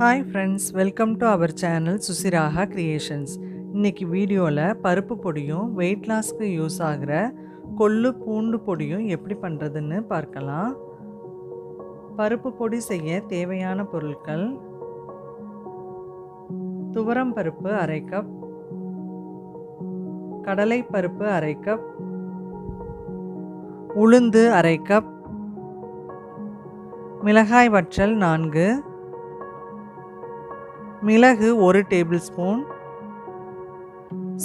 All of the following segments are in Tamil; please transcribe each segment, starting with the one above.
Hi friends, welcome to our channel Suchiraga creations. இன்றைக்கி வீடியோவில் பருப்பு பொடியும் வெயிட் லாஸ்க்கு யூஸ் ஆகிற கொள்ளு பூண்டு பொடியும் எப்படி பண்ணுறதுன்னு பார்க்கலாம். பருப்பு பொடி செய்ய தேவையான பொருட்கள்: துவரம் பருப்பு அரை கப், கடலை பருப்பு அரை கப், உளுந்து அரை கப், மிளகாய் வற்றல் 4, மிளகு 1 டேபிள் ஸ்பூன்,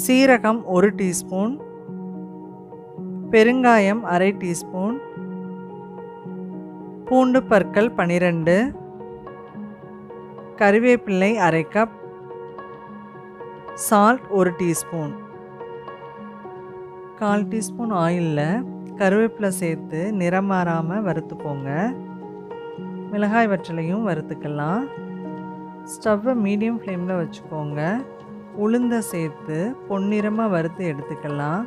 சீரகம் 1 டீஸ்பூன், பெருங்காயம் அரை டீஸ்பூன், பூண்டு பற்கள் 12, கறிவேப்பிலை அரை கப், சால்ட் 1 டீஸ்பூன். 1/4 டீஸ்பூன் ஆயிலில் கருவேப்பிலை சேர்த்து நிறம் மாறாமல் வறுத்துக்கோங்க. மிளகாய் வற்றலையும் வறுத்துக்கலாம். ஸ்டவ்வை மீடியம் ஃப்ளேமில் வச்சுக்கோங்க. உளுந்தை சேர்த்து பொன்னிறமாக வறுத்து எடுத்துக்கலாம்.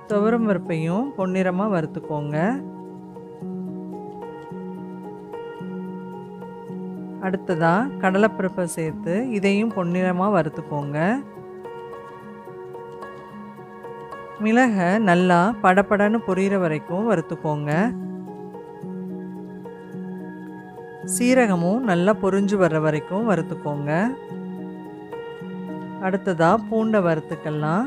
துவரம் பருப்பையும் பொன்னிறமாக வறுத்துக்கோங்க. அடுத்ததாக கடலைப்பருப்பை சேர்த்து இதையும் பொன்னிறமாக வறுத்துக்கோங்க. மிளகை நல்லா படபடன்னு பொரியிற வரைக்கும் வறுத்துக்கோங்க. சீரகமும் நல்லா பொரிஞ்சு வர்ற வரைக்கும் வறுத்துக்கோங்க. அடுத்ததாக பூண்டை வறுத்துக்கலாம்.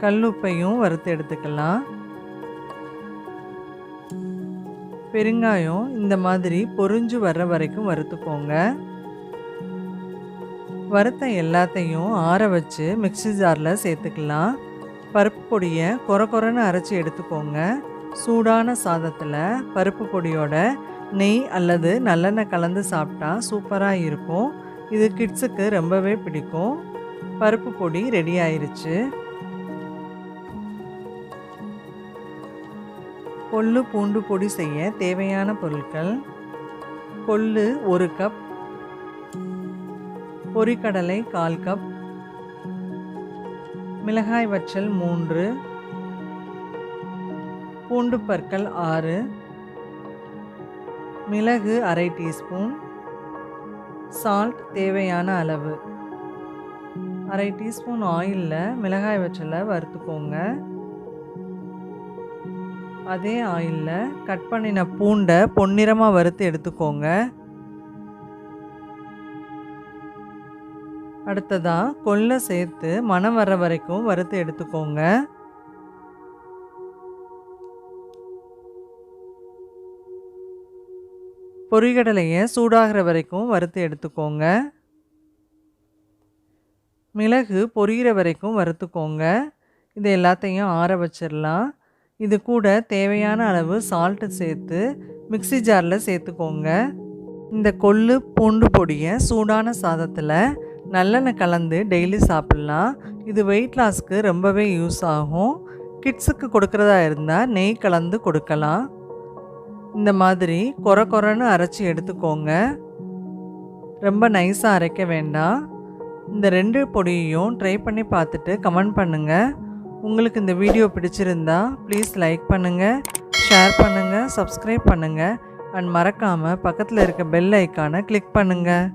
கல்லுப்பையும் வறுத்து எடுத்துக்கலாம். பெருங்காயம் இந்த மாதிரி பொரிஞ்சு வர்ற வரைக்கும் வறுத்துக்கோங்க. வறுத்த எல்லாத்தையும் ஆற வச்சு மிக்ஸி ஜாரில் சேர்த்துக்கலாம். பருப்பு பொடியை கொரன்னு அரைச்சி எடுத்துக்கோங்க. சூடான சாதத்தில் பருப்பு பொடியோட நெய் அல்லது நல்லெண்ணெய் கலந்து சாப்பிட்டா சூப்பராக இருக்கும். இது கிட்ஸுக்கு ரொம்பவே பிடிக்கும். பருப்பு பொடி ரெடி ஆயிருச்சு. கொள்ளு பூண்டு பொடி செய்ய தேவையான பொருட்கள்: கொள்ளு 1 கப், பொரிக்கடலை 1/4 கப், மிளகாய் வற்றல் 3, பூண்டு பற்கள் 6, மிளகு அரை டீஸ்பூன், சால்ட் தேவையான அளவு. அரை டீஸ்பூன் ஆயிலில் மிளகாய் வற்றலை வறுத்துக்கோங்க. அதே ஆயிலில் கட் பண்ணின பூண்டை பொன்னிறமாக வறுத்து எடுத்துக்கோங்க. அடுத்ததாக கொள்ளை சேர்த்து மணம் வர்ற வரைக்கும் வறுத்து எடுத்துக்கோங்க. பொரிகடலையை சூடாகிற வரைக்கும் வறுத்து எடுத்துக்கோங்க. மிளகு பொரிகிற வரைக்கும் வறுத்துக்கோங்க. இது எல்லாத்தையும் ஆற வச்சிடலாம். இது கூட தேவையான அளவு சால்ட்டு சேர்த்து மிக்ஸி ஜாரில் சேர்த்துக்கோங்க. இந்த கொள்ளு பூண்டு பொடியை சூடான சாதத்தில் நல்லெண்ணெய் கலந்து டெய்லி சாப்பிட்லாம். இது வெயிட் லாஸ்க்கு ரொம்பவே யூஸ் ஆகும். கிட்ஸுக்கு கொடுக்குறதா இருந்தால் நெய் கலந்து கொடுக்கலாம். இந்த மாதிரி கொரன்னு அரைச்சி எடுத்துக்கோங்க. ரொம்ப நைஸாக அரைக்க வேண்டாம். இந்த 2 பொடியையும் ட்ரை பண்ணி பார்த்துட்டு கமெண்ட் பண்ணுங்கள். உங்களுக்கு இந்த வீடியோ பிடிச்சிருந்தா ப்ளீஸ் லைக் பண்ணுங்கள், ஷேர் பண்ணுங்கள், சப்ஸ்கிரைப் பண்ணுங்கள் அண்ட் மறக்காமல் பக்கத்தில் இருக்க பெல் ஐக்கானை கிளிக் பண்ணுங்கள்.